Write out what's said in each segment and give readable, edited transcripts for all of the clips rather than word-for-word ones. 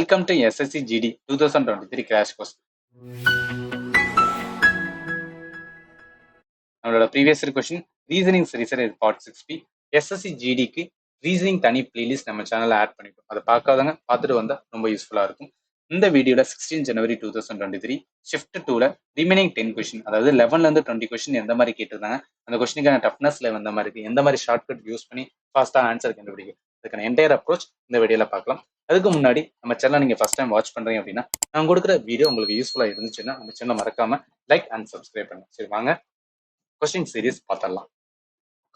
Welcome to SSC GD 2023 crash course. நம்மளோட previous question reasoning series இது part 6B. SSC GDக்கு reasoning தனி playlist நம்ம சேனல்ல ஆட் பண்ணிருக்கோம். அதை பார்க்காதவங்க பார்த்துட்டு வந்தா ரொம்ப யூஸ்ஃபுல்லா இருக்கும். இந்த வீடியோல 16 ஜனவரி 2023 ஷிஃப்ட் 2ல ரிமைனிங் 10 கொஸ்டின், அதாவது 11ல இருந்து 20 கொஸ்டின் எந்த மாதிரி கேட்டிருந்தாங்க, அந்த கொஸ்டினுக்கான டஃப்னஸ் லெவல் எந்த மாதிரி இருக்கு, எந்த மாதிரி ஷார்ட்கட் யூஸ் பண்ணி ஃபாஸ்டா ஆன்சர் கண்டுபிடிக்கும், அதுக்கான என்டையர் அப்ரோச் இந்த வீடியோல பார்க்கலாம். அதுக்கு முன்னாடி நம்ம சேனல் நீங்க ஃபர்ஸ்ட் டைம் வாட்ச் பண்றீங்க அப்படின்னா, நான் கொடுக்குற வீடியோ உங்களுக்கு யூஸ்ஃபுல்லா இருந்துச்சுன்னா நம்ம சேனல் மறக்காம லைக் அண்ட் சப்ஸ்கிரைப் பண்ணுங்க. சரி வாங்க question series பார்த்தரலாம்.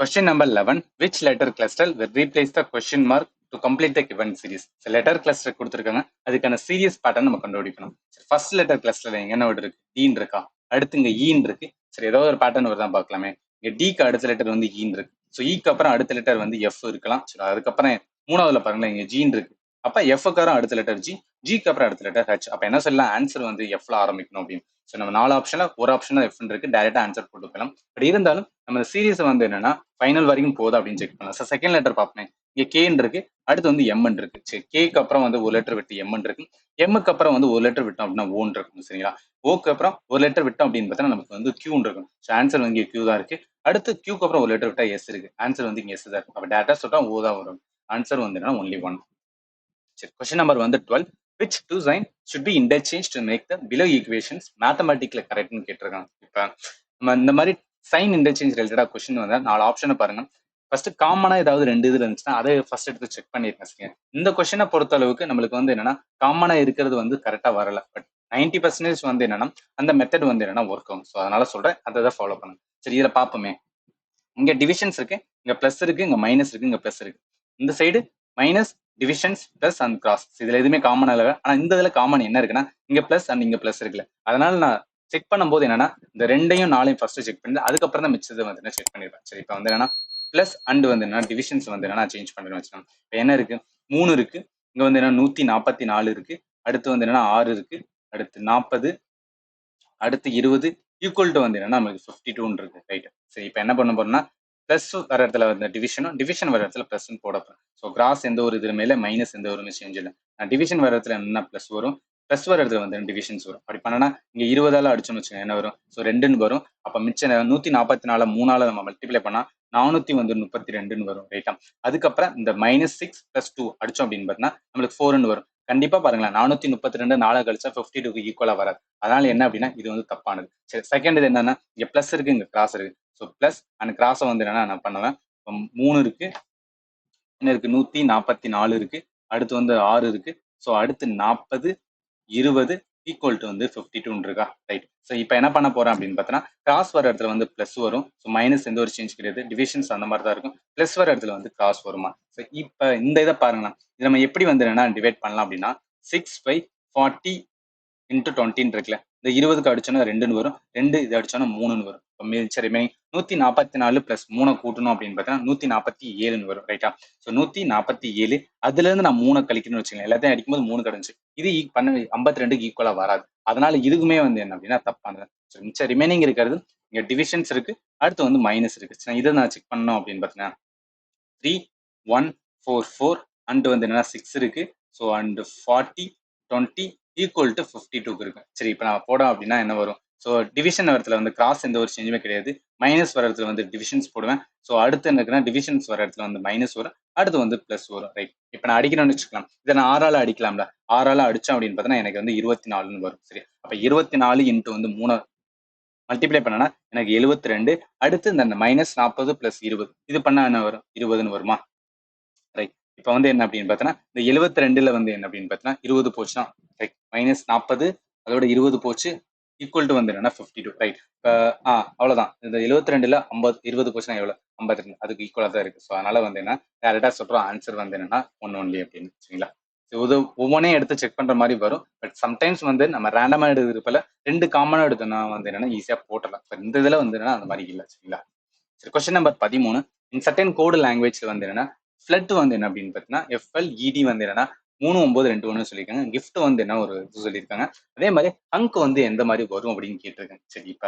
Question number 11. Which letter cluster will replace the question mark to complete the given series? So letter cluster கொடுத்திருக்காங்க, அதுக்கான சீரியஸ் பேட்டர்ன் நம்ம கண்டுபிடிக்கணும். ஃபர்ஸ்ட் லெட்டர் கிளஸ்டர்ல என்ன வேர்ட் இருக்கு? டீன் இருக்கா? அடுத்து இங்க ஈன் இருக்கு. சரி, ஏதோ ஒரு பேட்டர்ன் வருதான் பார்க்கலாமே. இங்க டிக்கு அடுத்த லெட்டர் வந்து ஈன் இருக்கு. ஸோ ஈக்கு அப்புறம் அடுத்த லெட்டர் வந்து எஃப் இருக்கலாம். சரி, அதுக்கப்புறம் மூணாவதுல பாருங்களேன், இங்க ஜீன் இருக்கு. அப்ப எஃப்க்காரம் அடுத்த லெட்டர் ஜி, ஜிக்கு அப்புறம் அடுத்த லெட்டர் ஹெச். அப்ப என்ன சொல்லலாம்? ஆன்சர் வந்து எஃப்ல ஆரம்பிக்கணும் அப்படின்னு. ஸோ நம்ம 4 ஆப்ஷன்ல ஒரு ஆப்ஷன் தான் எஃப் இருக்கு, டைரக்டா ஆன்சர் போட்டு போகலாம். பட் இருந்தாலும் நம்ம சீரியஸ் வந்து என்னன்னா ஃபைனல் வரைக்கும் போகுது அப்படின்னு செக் பண்ணலாம். ஸோ செகண்ட் லெட்டர் பார்ப்பேன், இங்க கேன் இருக்கு, அடுத்து வந்து எம்என் இருக்கு. சரி, கேக்கு அப்புறம் வந்து ஒரு லெட்டர் விட்டு எம்என் இருக்கு, எம்முக்கு அப்புறம் வந்து ஒரு லெட்டர் விட்டோம் அப்படின்னா ஓன் இருக்கும். சரிங்களா? ஓக்கு அப்புறம் ஒரு லெட்டர் விட்டோம் அப்படின்னு பார்த்தா நமக்கு வந்து கியூன் இருக்கும். ஸோ ஆன்சர் வந்து கியூ தான் இருக்கு. அடுத்து கியூக்கு அப்புறம் ஒரு லெட்டர் விட்டா எஸ் இருக்கு, ஆன்சர் வந்து இங்க எஸ் தான் இருக்கு. அப்ப டேரக்டா சொல்லிட்டா ஓ தான் வரும். ஆன்சர் வந்து என்னன்னா ஒன்லி ஒன். சரி, கொஸ்டின் நம்பர் வந்து 12. Which two sign should be interchanged to make the below equations mathematically correct னு கேட்டிருக்காங்க. இப்ப நம்ம இந்த மாதிரி சைன் இன்டர்சேஞ்ச் ரிலேட்டடா கொஸ்டின் வந்தா 4 ஆப்ஷனை பாருங்க. ஃபர்ஸ்ட் காமனா ஏதாவது 2 இது இருந்துச்சுன்னா அதை ஃபர்ஸ்ட் எடுத்து செக் பண்ணிருக்கேன். சரிங்க, இந்த கொஸ்டினை பொறுத்த அளவுக்கு நம்மளுக்கு வந்து என்னன்னா காமனா இருக்கிறது வந்து கரெக்டா வரல. பட் 90% வந்து என்னன்னா அந்த மெத்தட் வந்து என்னன்னா ஒர்க் ஆகும். ஸோ அதனால சொல்றேன், அதை தான் ஃபாலோ பண்ணுங்க. சரி, இதுல பார்ப்போமே. இங்க டிவிஷன்ஸ் இருக்கு, இங்க பிளஸ் இருக்கு, இங்க மைனஸ் இருக்கு, இங்க பிளஸ் இருக்கு. இந்த side minus, divisions, plus and cross. இதுல எதுவுமே காமன் இல்ல. ஆனா இந்த இதுல காமன் என்ன இருக்குன்னா இங்க பிளஸ் அண்ட் இங்க பிளஸ் இருக்குல்ல. அதனால நான் செக் பண்ணும்போது என்னன்னா இந்த ரெண்டையும் நாளையும் ஃபர்ஸ்ட் செக் பண்ணி அதுக்கப்புறம் தான் மிச்சத்தை வந்து செக் பண்ணிடுவேன். சரி, இப்போ வந்து என்னன்னா பிளஸ் அண்ட் வந்து என்னன்னா டிவிஷன்ஸ் வந்து என்னன்னா சேஞ்ச் பண்ணிடுவேன் வச்சுக்கோங்க. இப்போ என்ன இருக்கு? 3 இருக்கு, இங்க வந்து என்ன 144 இருக்கு, அடுத்து வந்து என்னன்னா 6 இருக்கு, அடுத்து 40, அடுத்து 20 ஈக்குவல் டு வந்து என்னன்னா நமக்கு 52 இருக்கு. ரைட். சரி, இப்போ என்ன பண்ண போறோம்னா பிளஸ் வர இடத்துல வந்து டிவிஷனும், டிவிஷன் வர இடத்துல பிளஸ் போட போறேன். ஸோ கிராஸ் எந்த ஒரு இது மேல மைனஸ் எந்த ஒரு சேஞ்ச் இல்லை. டிவிஷன் வர இடத்துல என்ன பிளஸ் வரும், பிளஸ் வர இடத்துல வந்து டிவிஷன்ஸ் வரும். அப்படி பண்ணனா இங்க 20ஆல அடிச்சோம்னு வச்சுக்கோங்க, என்ன வரும்? ஸோ 2ன்னு வரும். அப்ப மிச்சம் 144 3ஆல நம்ம மல்டிப்ளை பண்ணா 432 வரும். ரைட்டா? அதுக்கப்புறம் இந்த -6 + 2 அடிச்சோம் அப்படின்னு பார்த்தீங்கன்னா நம்மளுக்கு 4ன்னு வரும். கண்டிப்பா பாருங்களேன், 432 4 கழிச்சா 52க்கு ஈக்குவலா வராது. அதனால என்ன அப்படின்னா இது வந்து தப்பானது. சரி, செகண்ட் இது என்னன்னா இங்க பிளஸ் இருக்கு, இங்க கிராஸ் இருக்கு. ஸோ பிளஸ் அண்ட் கிராஸை வந்து என்னன்னா நான் பண்ணுவேன். 3 இருக்கு, என்ன இருக்கு? 144 இருக்கு, அடுத்து வந்து 6 இருக்கு. ஸோ அடுத்து 40, 20 ஈக்குவல் டு வந்து 52 இருக்கா? ரைட். ஸோ இப்போ என்ன பண்ண போறேன் அப்படின்னு பார்த்தோன்னா கிராஸ் வர இடத்துல வந்து பிளஸ் வரும். ஸோ மைனஸ் எந்த ஒரு சேஞ்ச் கிடையாது, டிவிஷன்ஸ் அந்த மாதிரி தான் இருக்கும். பிளஸ் வர இடத்துல வந்து கிராஸ் வருமா? ஸோ இப்போ இந்த இதை பாருங்களா, இது நம்ம எப்படி வந்து என்னன்னா டிவைட் பண்ணலாம் அப்படின்னா 6/40 இன்டூ 20 இருக்குல்ல, இந்த 20க்கு அடிச்சோன்னா 2ன்னு வரும், 2 இது அடிச்சோன்னா 3ன்னு வரும். சரி, 144 பிளஸ் 3 கூட்டணும் அப்படின்னு பார்த்தீங்கன்னா 147ன்னு வரும். ரைட்டா? ஸோ 147 அதுல இருந்து நான் 3 கழிக்கணும்னு வச்சுக்கோங்க. எல்லாத்தையும் அடிக்கும்போது 3 கிடைச்சு, இது பண்ண 52க்கு ஈக்குவலா வராது. அதனால இதுக்குமே வந்து என்ன அப்படின்னா தப்பானது. மிச்சம் ரிமைனிங் இருக்கிறது இங்க டிவிஷன்ஸ் இருக்கு, அடுத்து வந்து மைனஸ் இருக்கு. இதை நான் செக் பண்ணோம் அப்படின்னு பார்த்தீங்கன்னா 3, 1, 4, 4 அண்ட் வந்து என்னன்னா 6 இருக்கு. ஸோ அண்ட் 40, 20 ஈக்குவல் டு 52க்கு இருக்கு. சரி, இப்போ நான் போட அப்படின்னா என்ன வரும்? ஸோ டிவிஷன் வரத்துல வந்து கிராஸ் எந்த ஒரு சேஞ்சுமே கிடையாது, மைனஸ் வர இடத்துல வந்து டிவிஷன்ஸ் போடுவேன். ஸோ அடுத்து என்ன இருக்குன்னா டிவிஷன்ஸ் வர இடத்துல வந்து மைனஸ் வரும், அடுத்து வந்து பிளஸ் வரும். ரைட். இப்போ நான் அடிக்கணும்னு வச்சுக்கலாம், இதை நான் 6ஆல அடிக்கலாம்ல. 6ஆல அடிச்சேன் அப்படின்னு பார்த்தீங்கன்னா எனக்கு வந்து 24ன்னு வரும். சரி, அப்போ 24 இன்ட்டு வந்து 3 மல்டிப்ளை பண்ணனா எனக்கு 72. அடுத்து இந்த -40 + 20 இது பண்ணா என்ன வரும்? 20ன்னு வருமா? ரைட். இப்போ வந்து என்ன அப்படின்னு பார்த்தோன்னா இந்த 72ல வந்து என்ன அப்படின்னு பார்த்தோன்னா 20 போச்சுன்னா ரைட், -40 அதோட 20 போச்சு, ஈக்குவல் டு வந்து என்னன்னா 52. ரைட். இப்போ அவ்வளோதான். இந்த 72ல 50 20 போச்சுன்னா எவ்வளோ? 52. அதுக்கு ஈக்குவலாக தான் இருக்கு. ஸோ அதனால வந்து என்ன டேரக்டா சொல்றோம், ஆன்சர் வந்து என்னன்னா 1 ஒன்லி அப்படின்னு. சரிங்களா? இது ஒவ்வொன்றையும் எடுத்து செக் பண்ற மாதிரி வரும். பட் சம்டைம்ஸ் வந்து நம்ம ரேண்டமா எடுக்கிறப்பல 2 காமனா எடுத்தோம்னா வந்து என்னன்னா ஈஸியா போட்டுடலாம். இந்த இதுல வந்து என்னன்னா அந்த மாதிரி இல்லை. சரிங்களா? சரி, கொஸ்டின் நம்பர் 13. இன் சர்டன் கோடு லாங்குவேஜ்ல வந்து என்னன்னா ஃபிளட் வந்து என்ன அப்படின்னு பார்த்தீங்கன்னா FLED வந்து என்னன்னா 3921 சொல்லியிருக்காங்க. கிஃப்ட் வந்து என்ன ஒரு இது சொல்லியிருக்காங்க. அதே மாதிரி ஹங்க் வந்து எந்த மாதிரி வரும் அப்படின்னு கேட்டிருக்காங்க. சரி, இப்ப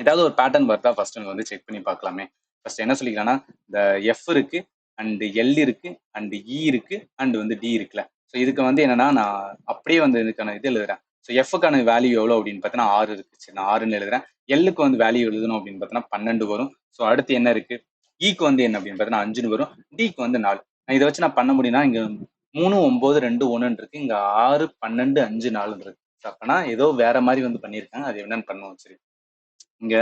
ஏதாவது ஒரு பேட்டர்ன் வருதா ஃபர்ஸ்ட் வந்து செக் பண்ணி பார்க்கலாமே. ஃபர்ஸ்ட் என்ன சொல்லிக்கிறாங்கன்னா இந்த எஃப் இருக்கு, அண்ட் எல் இருக்கு, அண்ட் இ இருக்கு, அண்ட் வந்து டி இருக்குல்ல. ஸோ இதுக்கு வந்து என்னன்னா நான் அப்படியே வந்து இதுக்கான இது எழுதுறேன். ஸோ எஃப்க்கான வேல்யூ எவ்வளோ அப்படின்னு பார்த்தீங்கன்னா 6 இருக்கு. சரி நான் 6ன்னு எழுதுறேன். எல்லுக்கு வந்து வேல்யூ எழுதணும் அப்படின்னு பார்த்தீங்கன்னா 12 வரும். ஸோ அடுத்து என்ன இருக்கு? ஈக்கு வந்து என்ன அப்படின்னு பார்த்தீங்கன்னா 5ன்னு வரும். டிக்கு வந்து 4. இதை வச்சு நான் பண்ண முடியும்னா இங்க 3 9 2 1 இருக்கு. இங்க 6 12 5 4 இருக்கு. அப்பனா ஏதோ வேற மாதிரி வந்து பண்ணியிருக்காங்க. அது என்னன்னு பண்ணுவோம். சரி இங்க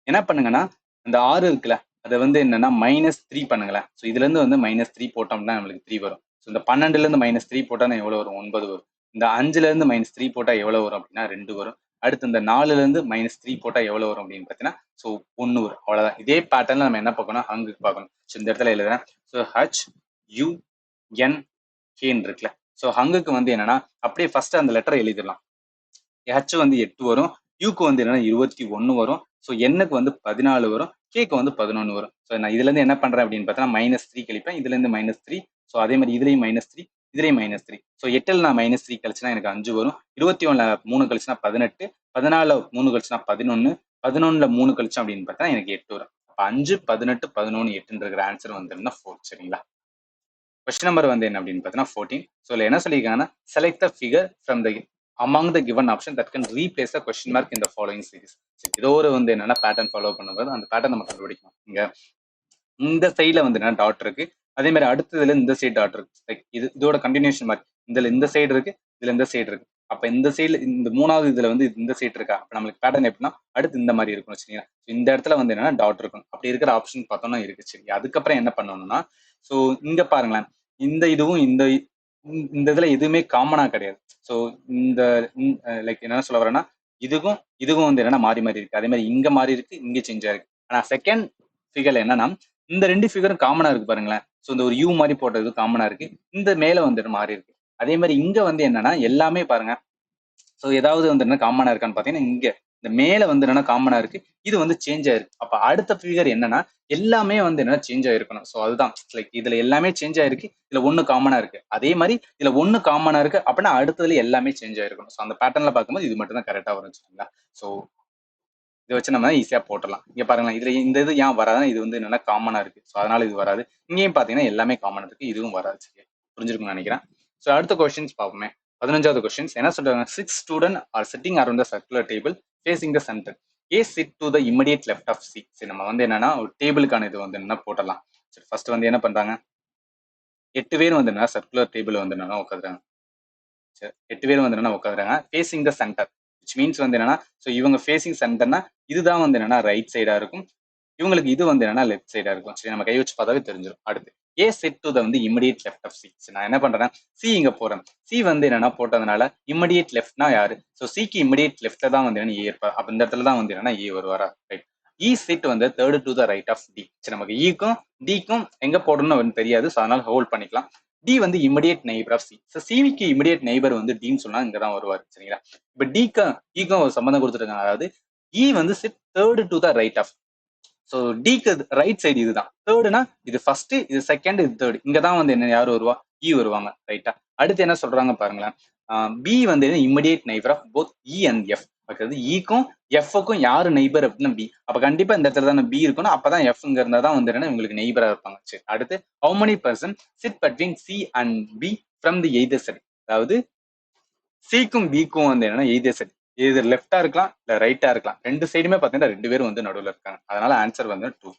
என்ன பண்ணுங்கன்னா இந்த 6 இருக்குல்ல அதை வந்து என்னன்னா -3 பண்ணுங்களேன். ஸோ இதுல இருந்து வந்து -3 போட்டோம்னா நம்மளுக்கு 3 வரும். ஸோ இந்த 12ல இருந்து -3 போட்டா எவ்வளவு வரும்? 9 வரும். இந்த 5ல இருந்து -3 போட்டா எவ்வளவு வரும் அப்படின்னா 2 வரும். அடுத்து இந்த 4ல இருந்து -3 போட்டா எவ்வளவு வரும் அப்படின்னு பார்த்தீங்கன்னா ஸோ 1 வரும். அவ்வளவுதான். இதே பேட்டர்ல நம்ம என்ன பார்க்கணும்? ஹங்குக்கு பார்க்கணும். ஸோ இந்த இடத்துல எழுதுறேன். ஸோ HUNK இருக்குல்ல. ஸோ ஹங்குக்கு வந்து என்னன்னா அப்படியே ஃபர்ஸ்ட் அந்த லெட்டரை எழுதிடலாம். ஹெச் வந்து 8 வரும். யூக்கு வந்து என்னன்னா 21 வரும். ஸோ எண்ணுக்கு வந்து 14 வரும். கேக்கு வந்து 11 வரும். ஸோ நான் இதுல இருந்து என்ன பண்றேன் அப்படின்னு பார்த்தா -3 கழிப்பேன். இதுல இருந்து -3. ஸோ அதே மாதிரி இதுலயும் -3 இதுலயும் -3. ஸோ 8ல் நான் -3 கழிச்சுனா எனக்கு 5 வரும். 21ல 3 கழிச்சுனா 18. 14ல 3 கழிச்சுனா 11. 11ல 3 கழிச்சோம் அப்படின்னு பார்த்தா எனக்கு 8 வரும். அப்ப 5 18 11 8ன்ற இருக்கிற ஆன்சர் வந்து 4. சரிங்களா? கொஸ்டின் நம்பர் வந்து என்ன அப்படின்னு பார்த்தீங்கன்னா 14. ஸோ என்ன சொல்லியிருக்காங்கன்னா select the figure from the among the given option that can replace the question mark இந்த ஃபாலோயிங் சீரிஸ். ஏதோ ஒரு வந்து என்னன்னா பேட்டர்ன் ஃபாலோ பண்ணும்போது அந்த பேட்டர்ன் நம்ம கண்டுபிடிக்கணும். இங்க இந்த சைட்ல வந்து என்ன டாட் இருக்கு. அதே மாதிரி அடுத்ததுல இந்த சைடு டாட் இருக்கு. லைக் இதோட கண்டினியூஷன் மார்க் இதுல இந்த சைடு இருக்கு, இதுல இந்த சைடு இருக்கு. அப்ப இந்த சைடுல இந்த 3வது இதுல வந்து இந்த சைடு இருக்கா. அப்ப நம்மளுக்கு பேட்டர்ன் எப்படின்னா அடுத்து இந்த மாதிரி இருக்கும். சரிங்களா? இந்த இடத்துல வந்து என்னன்னா டாட் இருக்கும். அப்படி இருக்கிற ஆப்ஷன் பார்த்தோம்னா இருக்கு. சரி அதுக்கப்புறம் என்ன பண்ணணும்னா ஸோ இங்க பாருங்களேன். இந்த இதுவும் இந்த இதுல எதுவுமே காமனா கிடையாது. ஸோ இந்த லைக் என்ன சொல்ல வரேன்னா இதுக்கும் இதுவும் வந்து என்னன்னா மாறி மாறி இருக்கு. அதே மாதிரி இங்க மாறி இருக்கு, இங்க சேஞ்ச் ஆயிருக்கு. ஆனா செகண்ட் ஃபிகர்ல என்னன்னா இந்த 2 ஃபிகரும் காமனா இருக்கு பாருங்களேன். ஸோ இந்த ஒரு யூ மாதிரி போட்டது காமனா இருக்கு. இந்த மேல வந்துட்டு மாறி இருக்கு. அதே மாதிரி இங்க வந்து என்னன்னா எல்லாமே பாருங்க. ஸோ ஏதாவது வந்து என்ன காமனா இருக்கான்னு பாத்தீங்கன்னா இங்க இந்த மேல வந்து என்னன்னா காமனா இருக்கு. இது வந்து சேஞ்ச் ஆயிருக்கு. அப்ப அடுத்த ஃபிகர் என்னன்னா எல்லாமே வந்து என்ன சேஞ்ச் ஆயிருக்கணும். ஸோ அதுதான் லைக் இதுல எல்லாமே சேஞ்ச் ஆயிருக்கு. இதுல ஒண்ணு காமனா இருக்கு. அதே மாதிரி இதுல ஒண்ணு காமனா இருக்கு அப்படின்னா அடுத்ததுல எல்லாமே சேஞ்ச் ஆயிருக்கணும். ஸோ அந்த பேட்டர்ன்ல பார்க்கும்போது இது மட்டும் தான் கரெக்டா வரும். சரிங்களா? ஸோ இதை வச்சு நம்ம ஈஸியா போட்டுடலாம். இங்க பாருங்களேன். இதுல இந்த இது ஏன் வராதுன்னா இது வந்து என்னன்னா காமனா இருக்கு. ஸோ அதனால இது வராது. இங்கேயும் பாத்தீங்கன்னா எல்லாமே காமனா இருக்கு. இதுவும் வராது. சரி புரிஞ்சிருக்கும்னு நினைக்கிறேன். ஸோ அடுத்த கொஸ்டின்ஸ் பார்ப்போமே. 15வது கொஸ்டின்ஸ் என்ன சொல்றாங்க? 6 student are sitting around the circular table facing the centre. A sit to the immediate left of C. சரி நம்ம வந்து என்னன்னா ஒரு டேபிளுக்கான இது வந்து என்ன போட்டலாம். சரி ஃபர்ஸ்ட் வந்து என்ன பண்றாங்க? 8 பேர் வந்து என்ன சர்க்குலர் டேபிள் வந்து என்னன்னா உட்காந்துறாங்க. 8 பேர் வந்து என்னன்னா உட்காந்துறாங்க facing the center. Which means வந்து என்னன்னா ஸோ இவங்க ஃபேசிங் சென்டர்னா இதுதான் வந்து என்னன்னா ரைட் சைடா இருக்கும். இவங்களுக்கு இது வந்து என்னன்னா லெஃப்ட் சைடா இருக்கும். சரி நம்ம கை வச்சு பார்த்தாவே தெரிஞ்சிடும். அடுத்து ஏ செட் டு த வந்து இமிடியேட் லெஃப்ட் ஆஃப் சி. நான் என்ன பண்றேன்? சி இங்க போறேன். சி வந்து என்னன்னா போட்டதுனால இமிடியேட் லெஃப்ட்னா யாரு? ஸோ சிக்கு இமிடியேட் லெஃப்ட்ல தான் வந்து என்ன ஏ இருப்பார். அப்ப இந்த இடத்துல தான் வந்து என்னன்னா ஏ வருவாரா? ரைட். இ செட் வந்து third to the right of D. சரி நமக்கு ஈக்கும் டிக்கும் எங்க போடணும்னு தெரியாது. ஸோ அதனால ஹோல்ட் பண்ணிக்கலாம். டி வந்து immediate neighbour of C. So சிவிக்கு இமிடியேட் நெய்பர் வந்து டின்னு சொன்னா இங்க தான் வருவார். சரிங்களா? இப்ப டிக்கும் ஈக்கும் ஒரு சம்பந்தம் கொடுத்துருக்காங்க. அதாவது இ வந்து sit third to the right of. So டிக்கு ரைட் சைடு இதுதான். தேர்டுனா இது ஃபர்ஸ்ட், இது செகண்ட், இது தேர்ட். இங்க தான் வந்து என்ன யார் வருவா? இ வருவாங்க. ரைட்டா? அடுத்து என்ன சொல்றாங்க பாருங்களேன். பி வந்து immediate neighbour of both E and F. Okay இக்கும் எஃப்க்கும் யாரு நெய்பர் அப்படின்னா பி. அப்ப கண்டிப்பா இந்த இடத்துல தானே பி இருக்கணும். அப்பதான் எஃப்ங்க இருந்தா தான் வந்து என்ன உங்களுக்கு நெய்பரா இருப்பாங்க. சரி அடுத்து how many person sit between C and B from the either side. அதாவது சிக்கும் பிக்கும் வந்து என்னன்னா எய்தர் சைடு. இது லெஃப்டா இருக்கலாம் இல்ல ரைட்டா இருக்கலாம். ரெண்டு சைடுமே பாத்தீங்கன்னா 2 பேரும் வந்து நடுவுல இருக்காங்க. அதனால ஆன்சர் வந்து 2.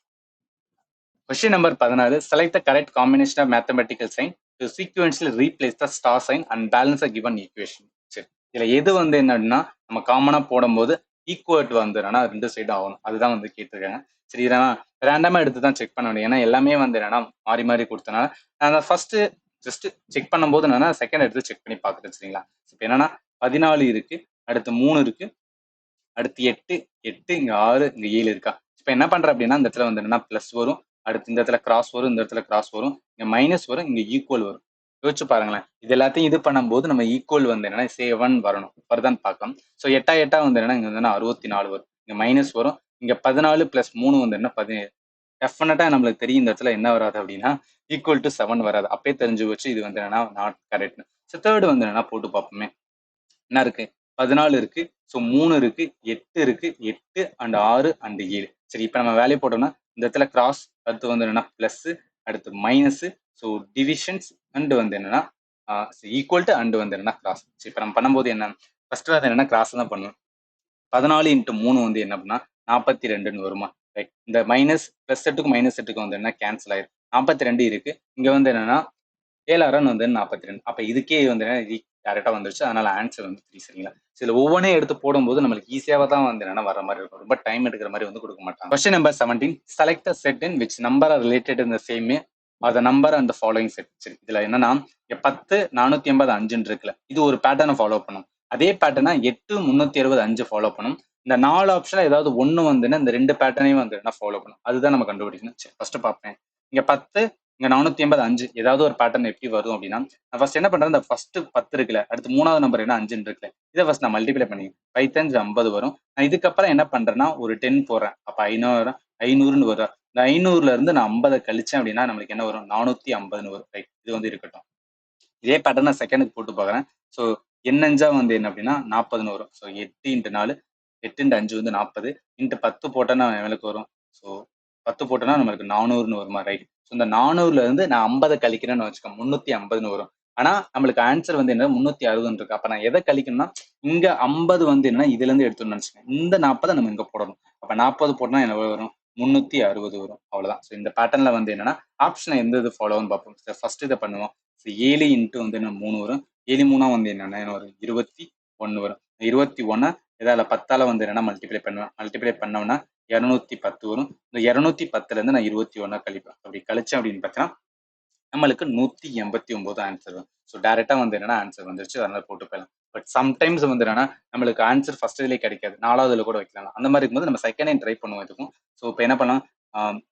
Question number 16. Select the correct combination of mathematical sign to sequentially replace the star sign and balance a given equation. சரி இதுல எது வந்து என்னன்னா நம்ம காமனா போடும்போது ஈக்குவல் வந்து என்னன்னா 2 சைடும் ஆகணும். அதுதான் வந்து கேட்டிருக்காங்க. சரி இதெல்லாம் ரேண்டமா எடுத்து தான் செக் பண்ண முடியும். ஏன்னா எல்லாமே வந்து என்னன்னா மாறி மாறி கொடுத்தனால நான் ஃபர்ஸ்ட் ஜஸ்ட் செக் பண்ணும்போது என்னன்னா செகண்ட் எடுத்து செக் பண்ணி பார்த்துட்டு சரிங்களா? இப்போ என்னன்னா 14 இருக்கு, அடுத்து 3 இருக்கு, அடுத்து 8 8 இங்க 6 இங்க 7 இருக்கா. இப்போ என்ன பண்றேன் அப்படின்னா இந்த இடத்துல வந்து என்னன்னா பிளஸ் வரும், அடுத்து இந்த இடத்துல கிராஸ் வரும், இந்த இடத்துல கிராஸ் வரும், இங்க மைனஸ் வரும், இங்க ஈக்குவல் வரும். யோசிச்சு பாருங்களேன். இது எல்லாத்தையும் இது பண்ணும்போது நம்ம ஈக்குவல் வந்து என்னன்னா 7 வரணும் வருதான்னு பார்க்கலாம். ஸோ 8 8 வந்து என்னன்னா இங்க வந்து 64 வரும், இங்க மைனஸ் வரும், இங்க 14 பிளஸ் 3 வந்து என்ன 17. டெஃபினட்டா நம்மளுக்கு தெரியும் இந்த இடத்துல என்ன வராது அப்படின்னா ஈக்குவல் டு 7 வராது. அப்பயே தெரிஞ்சு வச்சு இது வந்து என்னன்னா நாட் கரெக்ட். ஸோ தேர்ட் வந்து என்னன்னா போட்டு பார்ப்போமே. என்ன இருக்கு? 14 இருக்கு, ஸோ 3 இருக்கு, 8 இருக்கு, 8 அண்ட் 6 அண்ட் 7. சரி இப்போ நம்ம வேலையை போட்டோம்னா இந்த இடத்துல கிராஸ், அடுத்து வந்து என்னன்னா பிளஸ், அடுத்து மைனஸ், ஸோ டிவிஷன்ஸ் அண்ட் வந்து என்னன்னா ஈக்குவல் டு அண்ட் வந்து என்னன்னா கிராஸ். இப்போ நம்ம பண்ணும்போது என்ன ஃபர்ஸ்ட் வந்து என்னன்னா கிராஸ் தான் பண்ணுவோம். 14 × 3 வந்து என்ன அப்படின்னா 42ன்னு வருமா. ரைட். இந்த மைனஸ் பிளஸ் செட்டுக்கும் மைனஸ் செட்டுக்கும் வந்து என்ன கேன்சல் ஆயிரும். 42 இருக்கு. இங்க வந்து என்னன்னா 7 வந்து 42. அப்ப இதுக்கே வந்து டேரக்டா வந்துருச்சு. அதனால ஆன்சர் வந்து 3 சரிங்களா. இதுல ஒவ்வொன்றையும் எடுத்து போடும்போது நம்மளுக்கு ஈஸியாவா தான் வந்து என்னன்னா வர மாதிரி இருக்கும். ரொம்ப டைம் எடுக்கிற மாதிரி வந்து கொடுக்க மாட்டாங்க. Question number 17. Select the set in which number are related in the same அத நம்பர் அண்ட் ஃபாலோயிங் செட். சரி, இதுல என்னன்னா 10 480 5 இருக்குல்ல, இது ஒரு பேட்டர்னை ஃபாலோ பண்ணும். அதே பேட்டர்னா 8 360 5 ஃபாலோ பண்ணும். இந்த 4 ஆப்ஷன்ல ஏதாவது ஒண்ணு வந்துன்னா இந்த 2 பேட்டர்னையும் வந்து என்ன ஃபாலோ பண்ணும். அதுதான் நம்ம கண்டுபிடிக்கணும். சரி, ஃபர்ஸ்ட் பார்ப்பேன். இங்க 10 இங்க 480 5 ஏதாவது ஒரு பேட்டர்ன் எப்படி வரும் அப்படின்னா, நான் ஃபர்ஸ்ட் என்ன பண்றேன், இந்த ஃபர்ஸ்ட் 10 இருக்குல்ல, அடுத்து மூணாவது நம்பர் என்ன 5 இருக்குல்ல, இதை ஃபர்ஸ்ட் நான் மல்டிப்ளை பண்ணி 5 5 50 வரும். நான் இதுக்கப்புறம் என்ன பண்றேன்னா ஒரு 10 போடுறேன். அப்ப 500 500ன்னு வரும். இந்த 500ல இருந்து நான் 50 கழிச்சேன் அப்படின்னா நம்மளுக்கு என்ன வரும், 450ன்னு வரும். ரைட், இது வந்து இருக்கட்டும். இதே பேட்டர்ன் நான் செகண்டுக்கு போட்டு பார்க்குறேன். ஸோ எண்ணஞ்சா வந்து என்ன அப்படின்னா 40ன்னு வரும். ஸோ 8 × 4 8 × 5 வந்து 40 × 10 போட்டோன்னா எவ்வளவுக்கு வரும். ஸோ 10 போட்டோன்னா நம்மளுக்கு 400ன்னு வருமா. ரைட். ஸோ இந்த 400ல இருந்து நான் 50 கழிக்கிறேன்னு வச்சுக்கோங்க, 350ன்னு வரும். ஆனா நம்மளுக்கு ஆன்சர் வந்து என்ன 360 இருக்கு. அப்ப நான் எதை கழிக்கணும்னா இங்க 50 வந்து என்ன இதுல இருந்து எடுத்துன்னு நினைச்சுக்கேன். இந்த 40 நம்ம இங்க போடணும். அப்ப 40 போட்டோம்னா என்ன வரும், 360 வரும். அவ்வளவுதான். ஸோ இந்த பேட்டர்ன்ல வந்து என்னன்னா ஆப்ஷன் எந்த இது ஃபாலோன்னு பார்ப்போம். ஃபர்ஸ்ட் இதை பண்ணுவோம். 7 × வந்து என்ன 3 வரும். 7 3 வந்து என்னன்னா வரும் 21 வரும். 21 இதால 10ஆல வந்து என்னன்னா மல்டிப்ளை பண்ணுவேன். மல்டிப்ளை பண்ணோம்னா 210 வரும். இந்த 210ல இருந்து நான் 21 கழிப்பேன். அப்படி கழிச்சேன் அப்படின்னு பார்த்தீங்கன்னா நம்மளுக்கு 189 ஆன்சர் வரும். ஸோ டேரக்டா வந்து என்னன்னா ஆன்சர் வந்துருச்சு. அதனால போட்டு போயிடலாம். பட் சம்டைம்ஸ் வந்து என்னன்னா நம்மளுக்கு ஆன்சர் ஃபர்ஸ்ட் இதுலேயே கிடைக்காது, 4வதுல கூட வைக்கலாம். அந்த மாதிரி இருக்கும்போது நம்ம செகண்ட் டைம் ட்ரை பண்ணுவோம் இதுக்கும். ஸோ இப்போ என்ன பண்ணலாம்,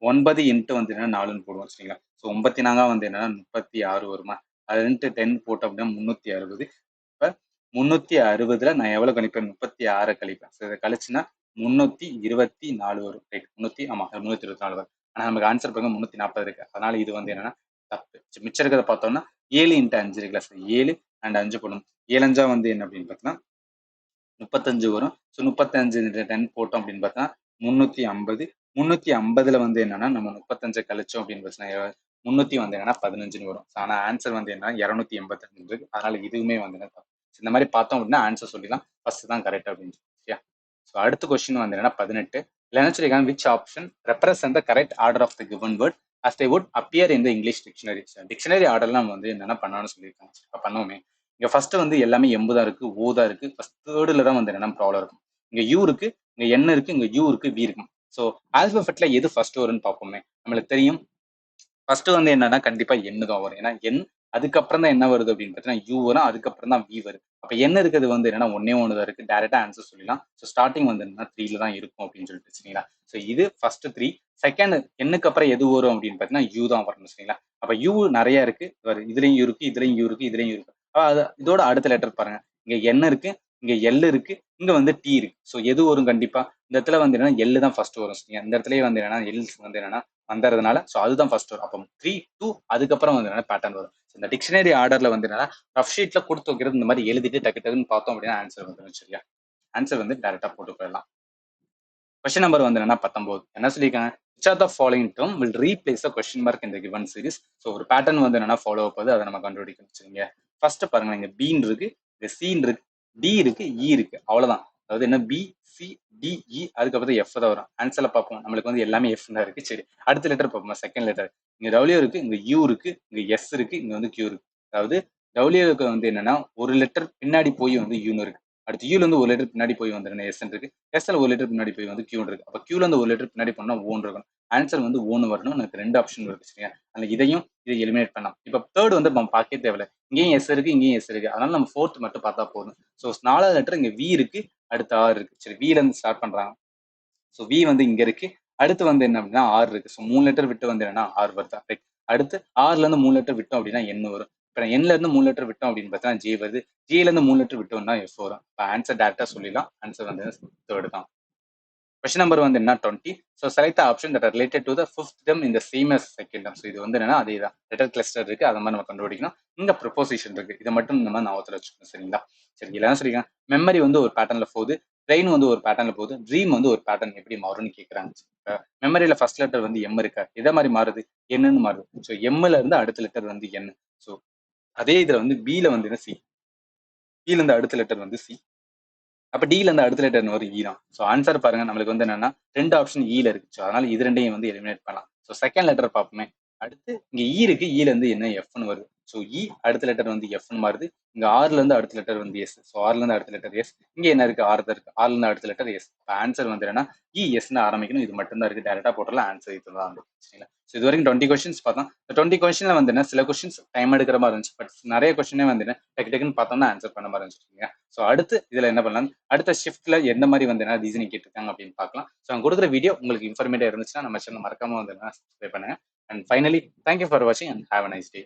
9 × வந்து என்னன்னா 4ன்னு போடுவோம் சரிங்களா. ஸோ 94 வந்து என்னன்னா 36 வருமா. அது 10 போட்டோம் அப்படின்னா 360. இப்போ 360ல நான் எவ்வளவு கழிப்பேன், 36 கழிப்பேன். ஸோ இதை கழிச்சுன்னா 324 வரும். ரைட், 324 வரும். ஆனா நமக்கு ஆன்சர் பாருங்க 340 இருக்கு. அதனால இது வந்து என்னன்னா தப்பு. மிச்சம் இருக்கிறத பார்த்தோம்னா 7 × 5 இருக்குல்ல, 7 and 5 போடணும். 7 5 வந்து என்ன அப்படின்னு பார்த்தீங்கன்னா 35 வரும். ஸோ 35 × 10 போட்டோம் அப்படின்னு பார்த்தா 350. 350ல வந்து என்னன்னா நம்ம 35 கழிச்சோம் அப்படின்னு பார்த்தீங்கன்னா 300 வந்து என்னன்னா 15ன்னு வரும். ஆனா ஆன்சர் வந்து என்னன்னா 282 இருக்கு. அதனால இதுவுமே வந்து என்ன தப்பு. இந்த மாதிரி பார்த்தோம் அப்படின்னா ஆன்சர் சொல்லிடலாம். ஃபர்ஸ்ட் தான் கரெக்ட் அப்படின்னு சரியா. ஸோ அடுத்த கொஸ்டின் வந்து என்னன்னா 18. இல்லை என்ன சொல்லியிருக்காங்க, which option represent the correct order of the given word as they would appear in the English dictionary. Dictionary ஆர்டர்லாம் நம்ம வந்து என்னென்ன பண்ணணும்னு சொல்லியிருக்காங்க. இப்போ பண்ணுவோமே. இங்க ஃபர்ஸ்ட் வந்து எல்லாமே எம்பு தான் இருக்கு, ஓ தான் இருக்கு. ஃபர்ஸ்ட் தேர்ட்ல தான் வந்து என்னென்ன ப்ராப்ளம் இருக்கும். இங்க யூ இருக்கு, இங்க என் இருக்கு, இங்க யூ இருக்கு, வி இருக்கும். ஸோ ஆல்பபெட்ல எது ஃபர்ஸ்ட் வரும்னு பார்ப்போமே. நம்மளுக்கு தெரியும் ஃபர்ஸ்ட் வந்து என்னன்னா கண்டிப்பா எண்ணு தான் வரும். ஏன்னா எண் அதுக்கப்புறம் தான் என்ன வருது அப்படின்னு பார்த்தீங்கன்னா யூ வரும், அதுக்கப்புறம் தான் வி வரும். அப்ப என்ன இருக்கிறது வந்து என்னன்னா ஒன்னே ஒன்று தான் இருக்கு. டேரக்டா ஆன்சர் சொல்லலாம். ஸோ ஸ்டார்டிங் வந்து என்னன்னா 3ல தான் இருக்கும் அப்படின்னு சொல்லிட்டு சரிங்களா. ஸோ இது ஃபர்ஸ்ட் 3. செகண்ட் எண்ணுக்கு அப்புறம் எது வரும் அப்படின்னு பார்த்தீங்கன்னா யூ தான் வரணும் சரிங்களா. அப்ப யூ நிறைய இருக்கு, இதுலயும் யூ இருக்கு, இதுலயும் யூ இருக்கு, இதுலயும் யூ இருக்கு. இதோட அடுத்த லெட்டர் பாருங்க. இங்க என் இருக்கு, இங்க எல் இருக்கு, இங்க வந்து டி இருக்கு. ஸோ எது வரும் கண்டிப்பா இந்த இடத்துல வந்து என்னன்னா எல் தான் ஃபர்ஸ்ட் வரும் சரிங்களா. இந்த இடத்துலயே வந்து என்னன்னா எல் வந்து என்னன்னா வந்துறதுனால ஸோ அதுதான் ஃபர்ஸ்ட் வரும். அப்போ 3 2 அதுக்கப்புறம் வந்து என்ன பேட்டர்ன் வரும். இந்த டிக்ஷனரி ஆர்டர்ல வந்து என்னன்னா ரஃப் ஷீட்ல கொடுத்து வைக்கிறது இந்த மாதிரி எழுதிட்டு டக்கு டக்குன்னு பார்த்தோம் அப்படின்னா ஆன்சர் வந்துடும் சரியா. ஆன்சர் வந்து டேரக்டா போட்டு போயிடலாம். கொஸ்டின் நம்பர் வந்து என்னன்னா 19. என்ன சொல்லியிருக்காங்க, which of the following term will replace a question mark in the given series. So ஒரு பேட்டர்ன் வந்து என்னன்னா ஃபாலோ ஆகுது, அதை நம்ம கண்டுபிடிக்கணும் சரிங்க. ஃபர்ஸ்ட் பாருங்க, இங்க பீன் இருக்கு, இங்க சீன் இருக்கு, டி இருக்கு, இ இருக்கு, அவ்வளவுதான். அதாவது என்ன பி சி டி இ அதுக்கப்புறம் எஃப் தான் வரும். ஆன்சர்ல பார்ப்போம். நம்மளுக்கு வந்து எல்லாமே எஃப் தான் இருக்கு. சரி, அடுத்த லெட்டர் பார்ப்போம். செகண்ட் லெட்டர் இங்க டபிள்யூ இருக்கு, இங்க யூ இருக்கு, இங்க எஸ் இருக்கு, இங்க வந்து கியூ இருக்கு. அதாவது டபிள்யூக்கு வந்து என்னன்னா ஒரு லெட்டர் பின்னாடி போய் வந்து யூன்னு இருக்கு. அடுத்து யூல இருந்து ஒரு லெட்டர் பின்னாடி போய் வந்து எஸ் இருக்கு, எஸ்ல ஒரு லெட்டர் பின்னாடி போய் வந்து கியூ இருக்கு. அப்ப கியூல இருந்து ஒரு லெட்டர் பின்னாடி போனா ஓன் இருக்கணும். ஆன்சர் வந்து ஓன்னு வரணும். எனக்கு 2 ஆப்ஷன் இருக்கு சரியா. அதுல இதையும் இதை எலிமினேட் பண்ணலாம். இப்ப தேர்ட் வந்து நம்ம பார்க்கவே தேவையில்ல. இங்கேயும் எஸ் இருக்கு, இங்கேயும் எஸ் இருக்கு. அதனால நம்ம ஃபோர்த் மட்டும் பார்த்தா போதும். ஸோ 4வது லெட்டர் இங்க வி இருக்கு, அடுத்து ஆர் இருக்கு. சரி, வில இருந்து ஸ்டார்ட் பண்றாங்க. ஸோ வி வந்து இங்க இருக்கு, அடுத்து வந்து என்ன அப்படின்னா ஆர் இருக்கு. ஸோ 3 லெட்டர் விட்டு வந்து என்னன்னா ஆர் வருதா. ரைட். அடுத்து ஆர்ல இருந்து 3 லெட்டர் விட்டோம் அப்படின்னா என் வரும். இப்போ என்ல இருந்து 3 லெட்டர் விட்டோம் அப்படின்னு பார்த்தா ஜே வருது, ஜேல இருந்து 3 லெட்டர் விட்டோம்னா எஃப் வரும். இப்போ ஆன்சர் டேரக்டா சொல்லிடலாம். ஆன்சர் வந்து தேர்ட் தான். கொஸ்டின் நம்பர் வந்து என்ன 20. So select option that related to the fifth term இந்த same as second term. So இது வந்து என்னன்னா அதே தான், லெட்டர் கிளஸ்டர் இருக்கு, அதை மாதிரி நம்ம கண்டுபிடிக்கணும். இந்த ப்ரொபோசிஷன் இருக்கு, இதை மட்டும் நம்ம ஞாபகத்தில் வச்சுக்கணும் சரிங்களா. சரி, இல்லைன்னா சொல்லிக்கலாம் மெமரி வந்து ஒரு பேட்டர்ல போகுது, பிரெயின் வந்து ஒரு பேட்டர்ல போகுது, ட்ரீம் வந்து ஒரு பேட்டர்ன் எப்படி மாறும்னு கேட்குறாங்க. மெமரியில ஃபர்ஸ்ட் லெட்டர் வந்து எம் இருக்கா, எதை மாதிரி மாறுது, என்னன்னு மாறுது. ஸோ எம்ல இருந்து அடுத்த லெட்டர் வந்து என். ஸோ அதே இதுல வந்து பில வந்து சி, பில இருந்து அடுத்த லெட்டர் வந்து சி, அப்ப டில இருந்து அடுத்த லெட்டர் ஒரு இ தான். ஸோ ஆன்சர் பாருங்க நம்மளுக்கு வந்து என்னன்னா 2 ஆப்ஷன் ஈல இருக்கு. ஸோ அதனால இது ரெண்டையும் வந்து எலிமினேட் பண்ணலாம். ஸோ செகண்ட் லெட்டர் பார்ப்போமே. அடுத்து இங்க இ இருக்கு, ஈல இருந்து என்ன எஃப்னு வருது. ஸோ இ அடுத்த லெட்டர் வந்து எஃப்னு மாறுது. இங்க ஆர்ல இருந்து அடுத்த லெட்டர் வந்து எஸ். ஸோ ஆர்ல இருந்து அடுத்த லெட்டர் எஸ். இங்க என்ன இருக்கு, ஆர் தான் இருக்கு. ஆர்ல இருந்து அடுத்த லெட்டர் எஸ். ஆன்சர் வந்து என்னன்னா இ எஸ்னு ஆரம்பிக்கணும். இது மட்டும் தான் இருக்கு. டைரக்டா போட்டலாம் ஆன்சர் இதுதான் வந்து. சரிங்களா? ஸோ இது வரைக்கும் 20 கொஸ்டின்ஸ் பார்த்தோம். 20 கொஸ்டின்ல வந்து என்ன சில கொஸ்டின்ஸ் டைம் எடுக்கிற மாதிரி இருந்துச்சு. பட் நிறைய கொஸ்டினே வந்து என்ன டக்கு டக்குன்னு பார்த்தோம்னா ஆன்சர் பண்ண மாதிரி இருந்துச்சுங்க. ஸோ அடுத்து இதுல என்ன பண்ணலாம், அடுத்த ஷிஃப்ட்ல எந்த மாதிரி வந்து என்ன ரீசனிங் கேட்டிருக்காங்க அப்படின்னு பார்க்கலாம். ஸோ அவங்க கொடுக்குற வீடியோ உங்களுக்கு இன்ஃபர்மேட்டிவா இருந்துச்சுன்னா நம்ம சேனல் மறக்காம வந்து சப்ஸ்கிரைப் பண்ணுங்க. அண்ட் ஃபைனலி தேங்க்யூ ஃபார் வாட்சிங் and have a nice day.